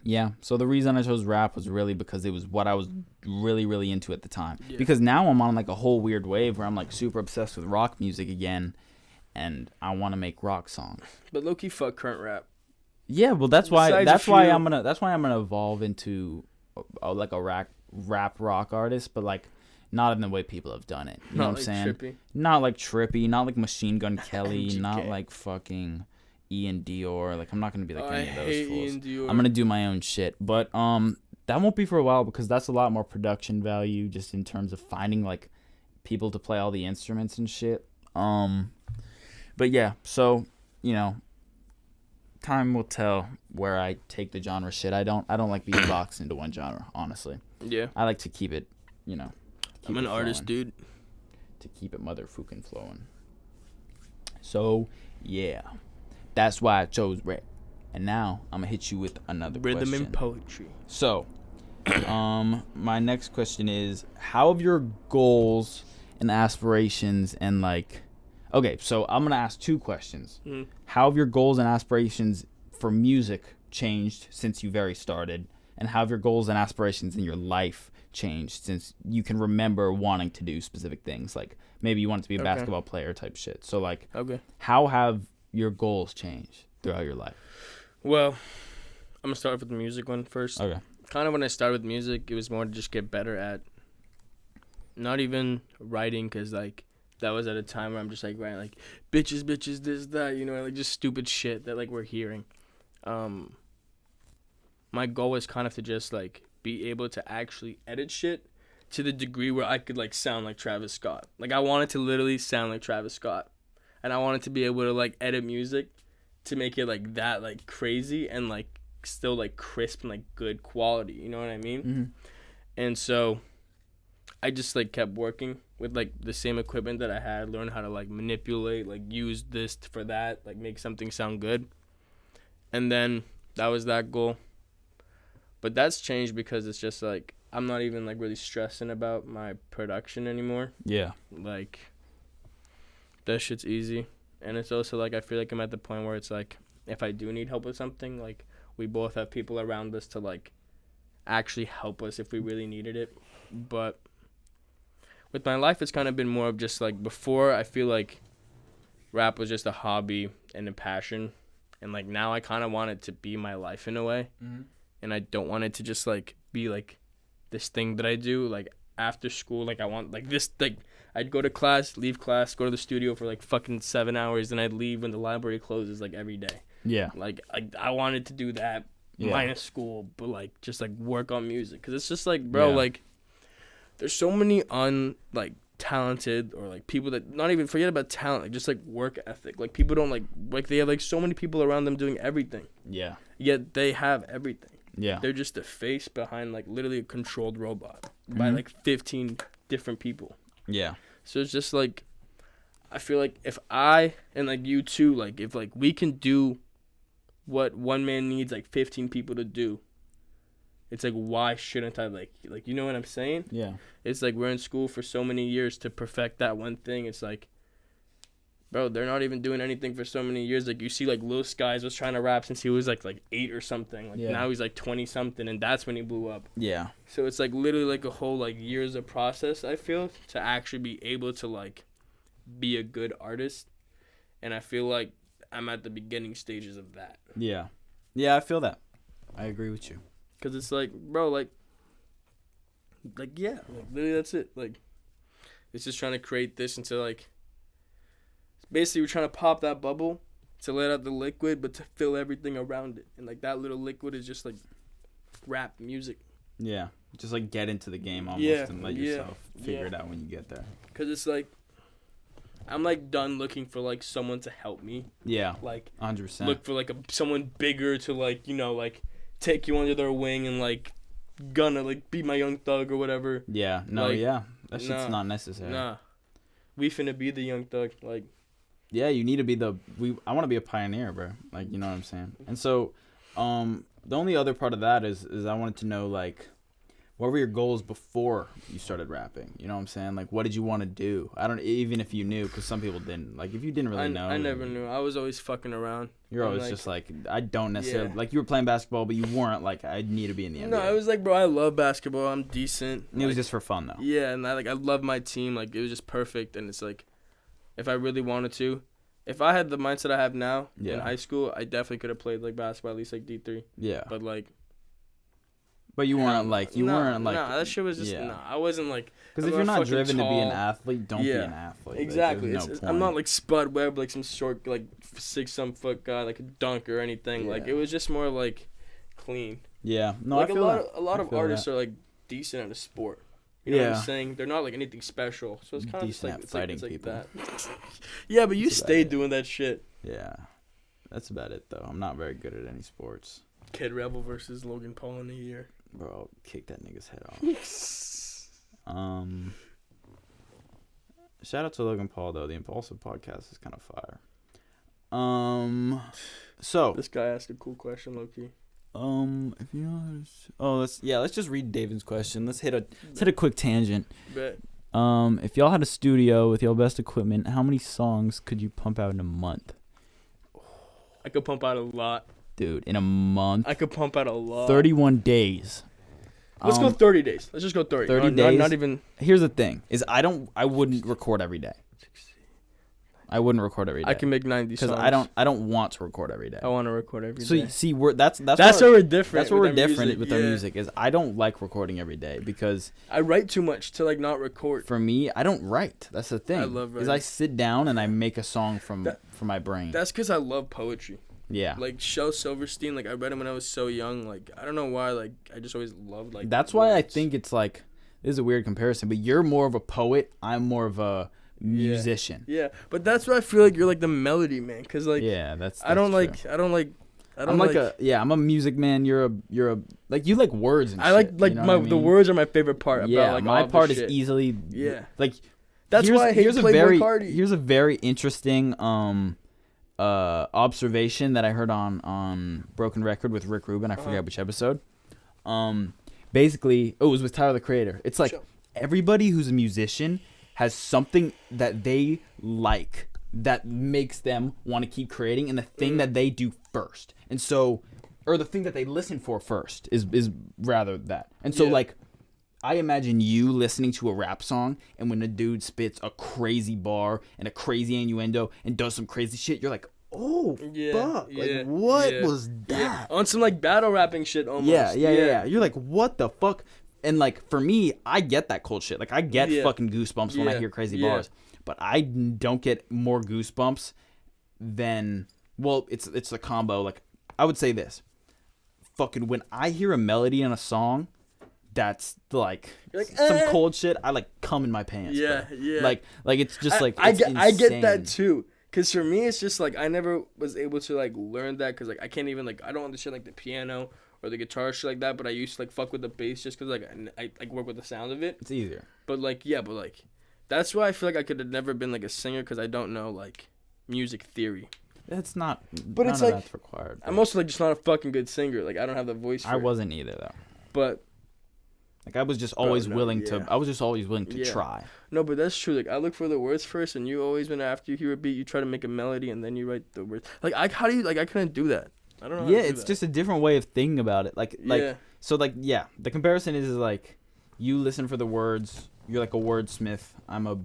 Yeah. So the reason I chose rap was really because it was what I was really, really into at the time. Yeah. Because now I'm on like a whole weird wave where I'm like super obsessed with rock music again, and I want to make rock songs. But low-key, fuck current rap. Yeah. Well, that's why I'm gonna evolve into like a rap rock artist, but like not in the way people have done it. You know what I'm saying? Trippy. Not like Trippy. Not like Machine Gun Kelly. Not like fucking Ian Dior. Like, I'm not gonna be like any of those fools. I'm gonna do my own shit, but that won't be for a while because that's a lot more production value just in terms of finding like people to play all the instruments and shit. But yeah, so you know, time will tell where I take the genre shit. I don't like being boxed into one genre, honestly. Yeah, I like to keep it, you know. I'm an artist, dude. To keep it motherfucking flowing. So yeah. That's why I chose rap. And now I'm going to hit you with another Rhythm question. and poetry. So, my next question is, how have your goals and aspirations and like... Okay, so I'm going to ask two questions. Mm. How have your goals and aspirations for music changed since you very started? And how have your goals and aspirations in your life changed since you can remember wanting to do specific things? Like, maybe you wanted to be a basketball player type shit. So, like, how have your goals change throughout your life? Well, I'm gonna start with the music one first. Okay. Kind of when I started with music, it was more to just get better at not even writing, because like that was at a time where I'm just like writing like bitches, this, that, you know, like just stupid shit that like we're hearing. My goal is kind of to just like be able to actually edit shit to the degree where I could like sound like Travis Scott. Like, I wanted to literally sound like Travis Scott. And I wanted to be able to like edit music to make it like that, like crazy and like still like crisp and like good quality. You know what I mean? Mm-hmm. And so I just like kept working with like the same equipment that I had, learn how to like manipulate, like use this for that, like make something sound good. And then that was that goal. But that's changed because it's just like I'm not even like really stressing about my production anymore. Yeah. Like, that shit's easy. And it's also like I feel like I'm at the point where it's like if I do need help with something, like we both have people around us to like actually help us if we really needed it. But with my life, it's kind of been more of just like before, I feel like rap was just a hobby and a passion, and like now I kind of want it to be my life in a way. Mm-hmm. And I don't want it to just like be like this thing that I do like after school. Like, I want like this, like I'd go to class, leave class, go to the studio for like fucking 7 hours, and I'd leave when the library closes like every day. Yeah. Like I wanted to do that minus school, but like just like work on music, because it's just like, bro, like there's so many like talented or like people that not even forget about talent, like just like work ethic. Like people don't like they have like so many people around them doing everything. Yeah. Yet they have everything. Yeah. They're just the face behind like literally a controlled robot by like 15 different people. Yeah. So it's just like I feel like if I and like you too, like if like we can do what one man needs like 15 people to do, it's like, why shouldn't I like you know what I'm saying? Yeah. It's like we're in school for so many years to perfect that one thing. It's like bro, they're not even doing anything for so many years. Like, you see, like, Lil Skies was trying to rap since he was, like 8 or something. Like, now he's, like, 20-something, and that's when he blew up. Yeah. So it's, like, literally, like, a whole, like, years of process, I feel, to actually be able to, like, be a good artist. And I feel like I'm at the beginning stages of that. Yeah. Yeah, I feel that. I agree with you. Because it's, like, bro, like, yeah. Like, literally, that's it. Like, it's just trying to create this into, like, basically, we're trying to pop that bubble to let out the liquid, but to fill everything around it. And, like, that little liquid is just, like, rap music. Yeah. Just, like, get into the game almost and let yourself figure it out when you get there. Because it's, like, I'm, like, done looking for, like, someone to help me. Yeah. Like, 100%. look for, like, someone bigger to, like, you know, like, take you under their wing and, like, gonna, like, be my young thug or whatever. Yeah. No, like, yeah. That shit's not necessary. Nah. We finna be the young thug. Like, yeah, you need to be I want to be a pioneer, bro. Like, you know what I'm saying? And so, the only other part of that is I wanted to know, like, what were your goals before you started rapping? You know what I'm saying? Like, what did you want to do? I don't, even if you knew, because some people didn't. Like, if you didn't really know. I never knew. I was always fucking around. You're always like, just like, I don't necessarily, like, you were playing basketball, but you weren't like, I need to be in the NBA. No, I was like, bro, I love basketball. I'm decent. And it was just for fun, though. Yeah, and I love my team. Like, it was just perfect. And it's like, if I really wanted to, if I had the mindset I have now in high school, I definitely could have played, like, basketball, at least, like, D3. Yeah. But, like. But you weren't, like, No, that shit was just, I wasn't, like. Because if you're not driven to be an athlete, don't be an athlete. Exactly. Like, I'm not, like, Spud Webb, like, some short, like, 6-some foot guy, like, a dunk or anything. Yeah. Like, it was just more, like, clean. Yeah. No, like, I feel that. A lot of artists are, like, decent at a sport. You know what I'm saying? They're not, like, anything special. So it's kind of just, like, it's like that. Yeah, but you stayed doing that shit. Yeah. That's about it, though. I'm not very good at any sports. Kid Revel versus Logan Paul in a year. Bro, I'll kick that nigga's head off. Shout out to Logan Paul, though. The Impulsive podcast is kind of fire. So this guy asked a cool question, low-key. If you know, let's just read David's question. Let's hit a quick tangent. Bet. If y'all had a studio with y'all best equipment, how many songs could you pump out in a month? I could pump out a lot. Dude, in a month? I could pump out a lot. 31 days. Let's go 30 days. Let's just go 30. 30 days? Not even. Here's the thing, is I wouldn't record every day. I wouldn't record every day. I can make 90 songs. Because I don't want to record every day. I want to record every day. So see, that's where we're different. That's where we're different with our music. Is I don't like recording every day because I write too much to like not record. For me, I don't write. That's the thing. I love writing. Is I sit down and I make a song from my brain. That's because I love poetry. Yeah. Like Shel Silverstein, like I read him when I was so young. Like I don't know why. Like I just always loved like. That's why I think it's like this is a weird comparison, but you're more of a poet. I'm more of a musician. Yeah, but that's why I feel like you're like the melody man, cause like that's I'm a music man. You're a like you like words and I like shit, like you know the words are my favorite part. About, like, my part is shit. easily like that's why I hate Playboy Cardi. Here's a very interesting observation that I heard on Broken Record with Rick Rubin. I forget which episode. Basically, it was with Tyler the Creator. It's like everybody who's a musician has something that they like that makes them want to keep creating, and the thing that they do first, and so, or the thing that they listen for first is rather that. And so like, I imagine you listening to a rap song, and when a dude spits a crazy bar and a crazy innuendo and does some crazy shit, you're like, oh fuck, like what was that? On some like battle rapping shit almost. Yeah. You're like, what the fuck? And like for me, I get that cold shit. Like I get fucking goosebumps when I hear crazy bars, but I don't get more goosebumps than it's a combo. Like I would say this, fucking when I hear a melody in a song, that's like some cold shit. I like come in my pants. Yeah. Like it's just like I get that too. Cause for me, it's just like I never was able to like learn that. Cause like I can't even like I don't understand like the piano or the guitar shit like that. But I used to like fuck with the bass just cause like I like work with the sound of it. It's easier. But like that's why I feel like I could have never been like a singer, cause I don't know like music theory. That's not. But it's like that's required. I'm also like just not a fucking good singer. Like I don't have the voice. I wasn't either though. But Like I was just always willing to. I was just always willing to Yeah. try. No, but that's true. Like I look for the words first, and you always, when after you hear a beat, you try to make a melody, and then you write the words. Like how do you like? I couldn't do that. I don't know. Yeah, it's just a different way of thinking about it. Like Yeah. so like yeah. The comparison is like, you listen for the words. You're like a wordsmith. I'm a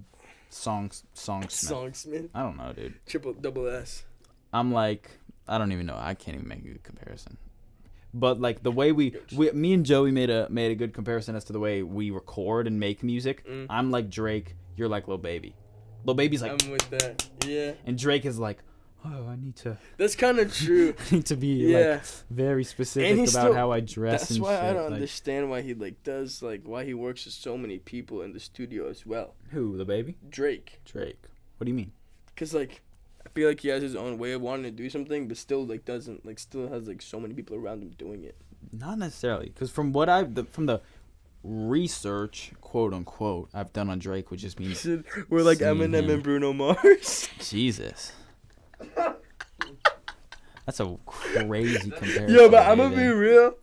songsmith. Songsmith. I don't know, dude. Double S. I'm like, I don't even know. I can't even make a good comparison. But like the way me and Joey made a good comparison as to the way we record and make music. I'm like Drake. You're like Lil Baby. Lil Baby's like, I'm with that. Yeah. And Drake is like, oh, I need to. That's kind of true. I need to be like very specific about how I dress. That's and why shit. I don't understand why he does why he works with so many people in the studio as well. Who, Lil Baby? Drake. What do you mean? Cause I feel like he has his own way of wanting to do something, but still still has so many people around him doing it. Not necessarily, because from what from the research, quote unquote, I've done on Drake, which just means we're like Eminem and Bruno Mars. Jesus. That's a crazy comparison. Yo, but I'm gonna be real.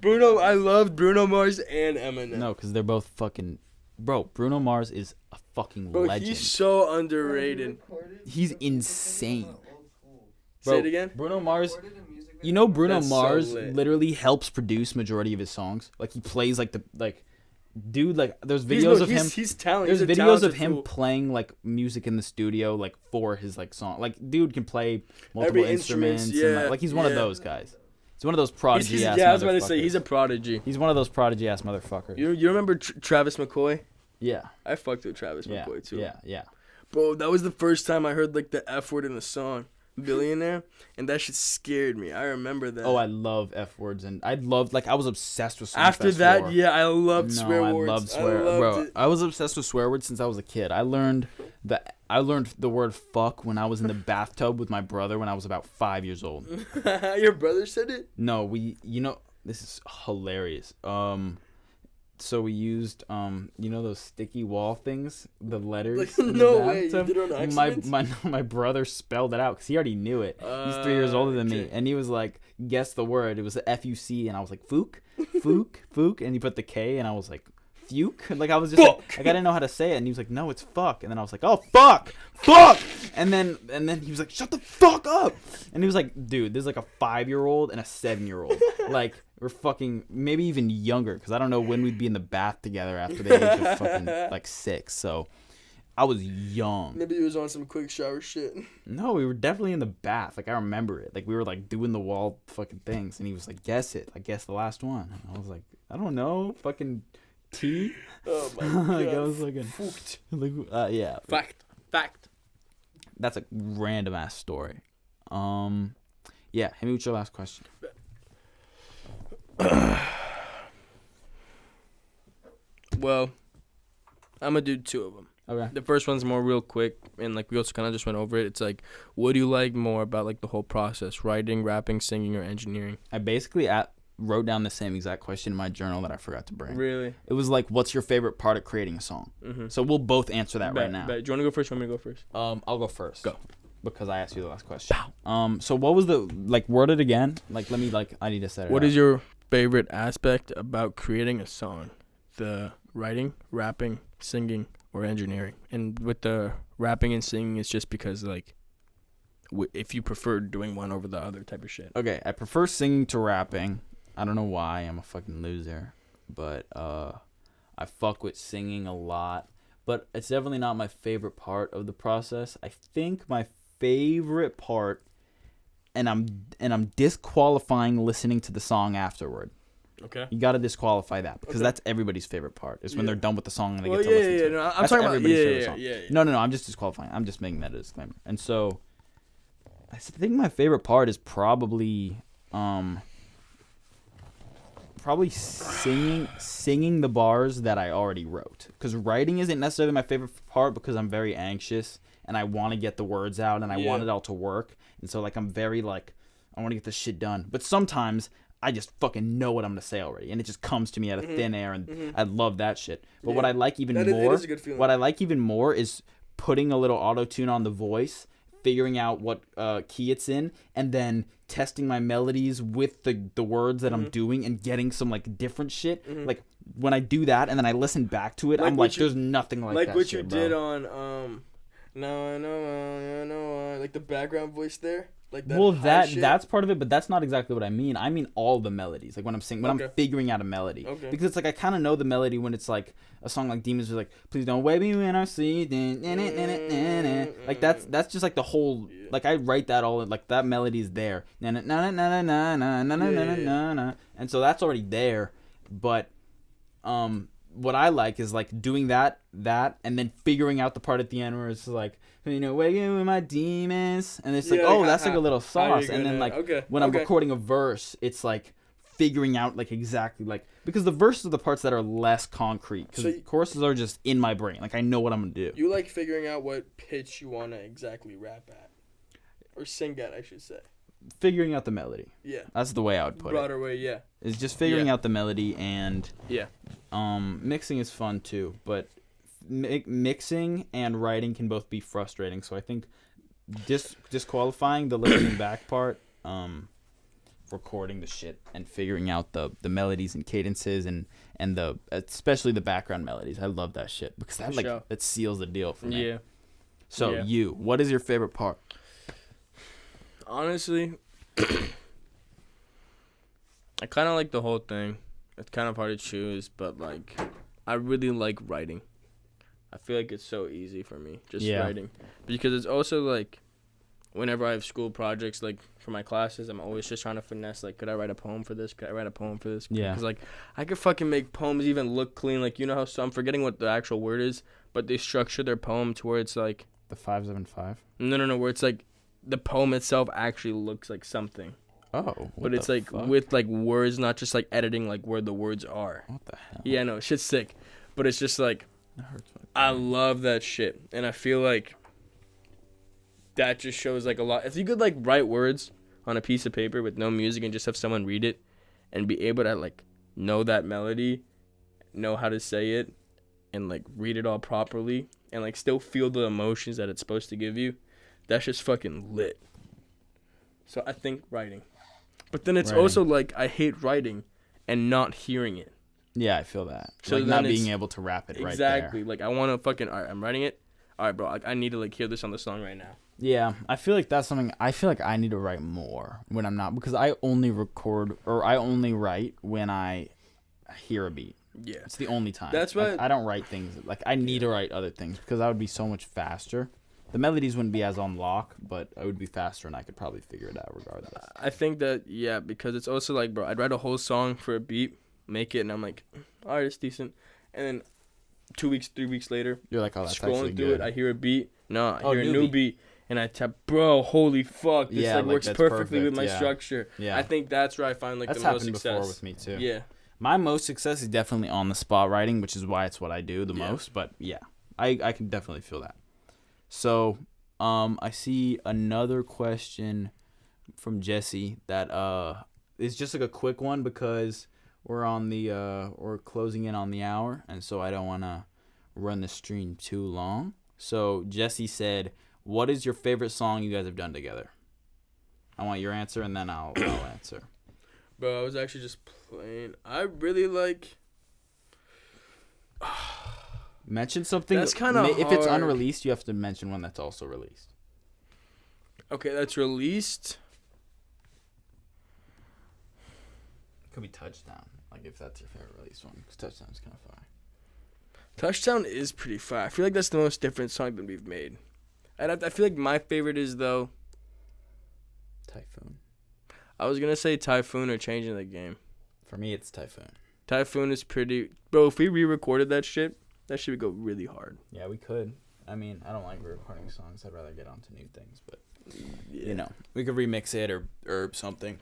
I loved Bruno Mars and Eminem. No, because they're both fucking. Bro, Bruno Mars is a fucking legend. He's so underrated. He's insane. Bro, say it again. Bruno Mars. You know Bruno Mars so literally helps produce majority of his songs. Like he plays dude, there's videos of him. He's talented. There's videos of him playing like music in the studio, like for his song. Like dude can play multiple instruments. Yeah, and, he's one of those guys. He's one of those prodigy ass. Yeah, I was about to say he's a prodigy. He's one of those prodigy ass motherfuckers. You remember Travis McCoy? Yeah. I fucked with Travis McCoy too. Yeah. Bro, that was the first time I heard the F word in the song, Billionaire, and that shit scared me. I remember that. Oh, I love F words, and I was obsessed with songs. After that, I loved swear words. I loved swear, bro. I was obsessed with swear words since I was a kid. I learned the word fuck when I was in the bathtub with my brother when I was about 5 years old. Your brother said it? No, this is hilarious. So we used those sticky wall things, the letters. No way, you did it on accident? My brother spelled it out because he already knew it. He's 3 years older than me, and he was like, guess the word. It was F-U-C, and I was like, fook, and he put the K, and I was like, fuke. Like I was just like I didn't know how to say it, and he was like, no, it's fuck, and then I was like, oh fuck, and then he was like, shut the fuck up, and he was like, dude, there's like a 5-year-old and a 7-year-old, like. We're fucking maybe even younger because I don't know when we'd be in the bath together after the age of fucking 6. So I was young. Maybe he was on some quick shower shit. No, we were definitely in the bath. Like I remember it. Like we were doing the wall fucking things, and he was like, "Guess it." I guess the last one. And I was like, "I don't know." Fucking T. Oh my god. I was fucking. Yeah. Fact. That's a random ass story. Yeah. Hit me with your last question. Well, I'm gonna do 2 of them. Okay. The first one's more real quick, and we also kind of just went over it. It's what do you like more about the whole process: writing, rapping, singing, or engineering? I basically wrote down the same exact question in my journal that I forgot to bring. Really? It was what's your favorite part of creating a song? Mm-hmm. So we'll both answer that right now. Do you want to go first? Or want me to go first? I'll go first. Go. Because I asked you the last question. So what was the word it again? Let me I need to set it. What is your favorite aspect about creating a song? The writing, rapping, singing, or engineering? And with the rapping and singing, it's just because if you prefer doing one over the other type of shit. Okay, I prefer singing to rapping. I don't know why. I'm a fucking loser, but I fuck with singing a lot. But it's definitely not my favorite part of the process. I think my favorite part, and I'm disqualifying listening to the song afterward. Okay. You got to disqualify that because that's everybody's favorite part is when they're done with the song and they get to listen to it. No, I'm that's talking everybody's about favorite song. No, I'm just disqualifying. I'm just making that a disclaimer. And so I think my favorite part is probably singing the bars that I already wrote. Because writing isn't necessarily my favorite part because I'm very anxious and I want to get the words out and I want it all to work. And so I'm very I want to get this shit done. But sometimes I just fucking know what I'm going to say already. And it just comes to me out of thin air and I love that shit. But what I like even more, what I like even more is putting a little auto-tune on the voice, figuring out what key it's in, and then testing my melodies with the words that I'm doing and getting some like different shit. Like when I do that and then I listen back to it, I'm like, there's nothing like that. Like what shit, you bro. did on no, I know, like the background voice there. Like that. Well, shit. that's part of it, but that's not exactly what I mean. I mean all the melodies. Like when I'm singing, when I'm figuring out a melody. Okay. Because it's like I kind of know the melody when it's like a song like Demons, is like, please don't wake me when I see. Like that's just like the whole. Like I write that all. Like that melody's there. And so that's already there. But what I like is like doing that, and then figuring out the part at the end where it's like, waking with my demons, and it's like, that's like a little sauce. And then like when I'm recording a verse, it's like figuring out like exactly like, because the verses are the parts that are less concrete, because choruses are just in my brain. Like I know what I'm gonna do. You like figuring out what pitch you want to exactly rap at, or sing at, I should say. Figuring out the melody. Yeah. That's the way I would put Broader way, yeah. It's just figuring out the melody, and mixing is fun too, but mixing and writing can both be frustrating. So I think disqualifying the listening back part, recording the shit and figuring out the melodies and cadences and the especially the background melodies. I love that shit because that that seals the deal for me. Yeah. So what is your favorite part? Honestly, I kind of like the whole thing. It's kind of hard to choose, but like I really like writing. I feel like it's so easy for me, just writing. Because it's also like whenever I have school projects, like for my classes, I'm always just trying to finesse, like, could I write a poem for this? Could I write a poem for this? Yeah. Because like I could fucking make poems even look clean. Like, you know how, so I'm forgetting what the actual word is, but they structure their poem to where it's like. The 575? No, where it's like the poem itself actually looks like something. Oh, but it's like fuck? With like words, not just like editing like where the words are. What the hell? Yeah, no, shit's sick. But it's just like, I love that shit. And I feel like that just shows like a lot. If you could like write words on a piece of paper with no music and just have someone read it and be able to like know that melody, know how to say it, and like read it all properly and like still feel the emotions that it's supposed to give you, that's just fucking lit. So I think writing. But then it's also like I hate writing and not hearing it. Yeah, I feel that. So like not being able to rap it right there. Exactly. Like I want to fucking, all right, I'm writing it. All right, bro, like, I need to like hear this on the song right now. Yeah, I feel like that's something I feel like I need to write more when I'm not, because I only record or I only write when I hear a beat. Yeah. It's the only time. That's why I don't write things. Like I need to write other things because that would be so much faster. The melodies wouldn't be as on lock, but it would be faster and I could probably figure it out regardless. I think that, yeah, because it's also like, bro, I'd write a whole song for a beat, make it, and I'm like, all right, it's decent. And then 2 weeks, 3 weeks later, you're like, oh, that's scrolling actually through good. it, I hear a beat. No, I hear a new beat. And I tap, bro, holy fuck. This like works perfectly with my structure. Yeah. I think that's where I find like the most success. That's happened before with me too. Yeah. My most success is definitely on the spot writing, which is why it's what I do the most. But yeah, I can definitely feel that. So I see another question from Jesse that is just like a quick one because we're on the we're closing in on the hour, and so I don't want to run the stream too long. So Jesse said, what is your favorite song you guys have done together? I want your answer, and then I'll answer. Bro, I was actually just playing. I really like. Mention something. That's kind of hard. If it's unreleased, you have to mention one that's also released. Okay, that's released. Could be Touchdown, like if that's your favorite release one, because Touchdown's kind of fire. Touchdown is pretty fire. I feel like that's the most different song that we've made. And I feel like my favorite is, though, Typhoon. I was going to say Typhoon or Changing the Game. For me, it's Typhoon. Typhoon is pretty... Bro, if we re-recorded that shit would go really hard. Yeah, we could. I mean, I don't like re-recording songs. I'd rather get onto new things. But, you know, we could remix it or something.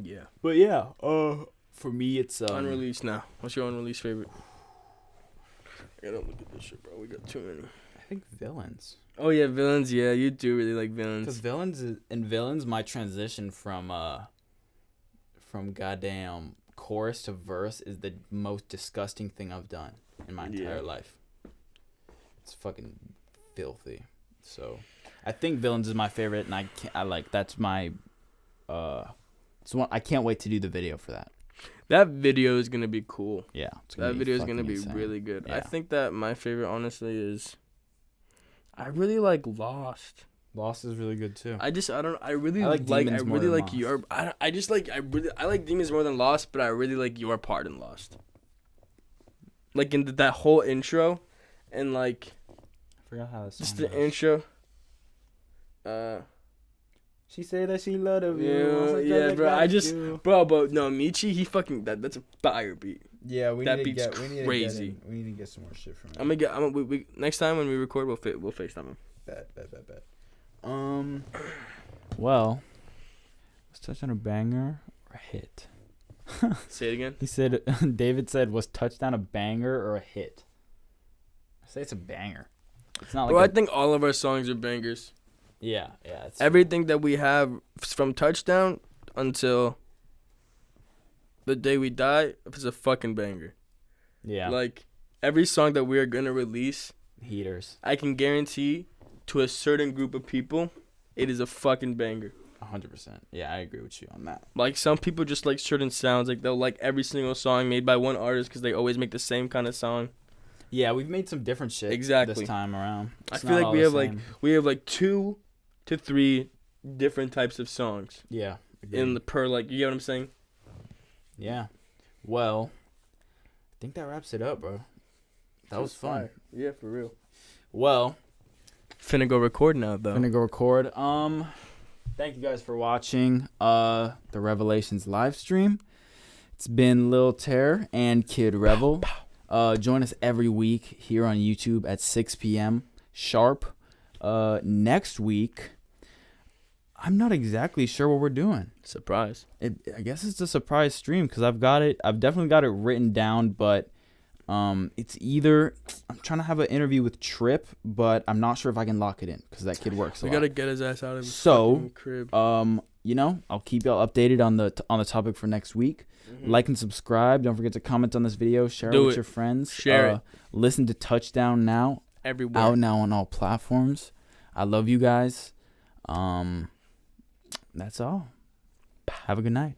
Yeah. But, yeah, for me, it's... unreleased now. What's your unreleased favorite? I gotta look at this shit, bro. We got too many. I think Villains. Oh, yeah, Villains. Yeah, you do really like Villains. Because Villains, my transition from goddamn chorus to verse is the most disgusting thing I've done in my entire life. It's fucking filthy. So I think Villains is my favorite, and that's my it's one I can't wait to do the video for that. That video is gonna be cool. Yeah, that video is gonna be insane. really good. Yeah. I think that my favorite, honestly, is I really like Lost. Lost is really good too. I really I like Demons more than Lost. your. I like Demons more than Lost, but I really like your part in Lost. Like in that whole intro, and like. I forgot how this. Just the intro. She said that she loved you. Yeah, bro. But no, Michi, he fucking that's a fire beat. Yeah, we that need beat's to get crazy. We need to get some more shit from it. We next time when we record, we'll FaceTime him. Bet. Well, let's touch on a banger or a hit. Say it again. He said, David said, was touchdown a banger or a hit? I say it's a banger. It's not like. Bro, I think all of our songs are bangers. Yeah. It's everything that we have from touchdown until the day we die is a fucking banger. Yeah. Like every song that we are gonna release, heaters. I can guarantee to a certain group of people, it is a fucking banger. 100%. Yeah, I agree with you on that. Like some people just like certain sounds. Like they'll like every single song made by one artist because they always make the same kind of song. Yeah, we've made some different shit exactly this time around. I feel like we have like 2 to 3 different types of songs. Yeah. Agreed. In the you get what I'm saying? Yeah. Well, I think that wraps it up, bro. That was fun. Fire. Yeah, for real. Well, finna go record now though. Thank you guys for watching the Revelations live stream. It's been Lil Terror and Kid Revel. Join us every week here on YouTube at 6 p.m. sharp. Next week, I'm not exactly sure what we're doing. Surprise. I guess it's a surprise stream because I've definitely got it written down, but it's either I'm trying to have an interview with Trip, but I'm not sure if I can lock it in because that kid works a lot. We gotta get his ass out of his fucking crib. I'll keep y'all updated on the topic for next week. Mm-hmm. Like and subscribe. Don't forget to comment on this video. Share it with your friends. Share it. Listen to Touchdown now. Everywhere. Out now on all platforms. I love you guys. That's all. Have a good night.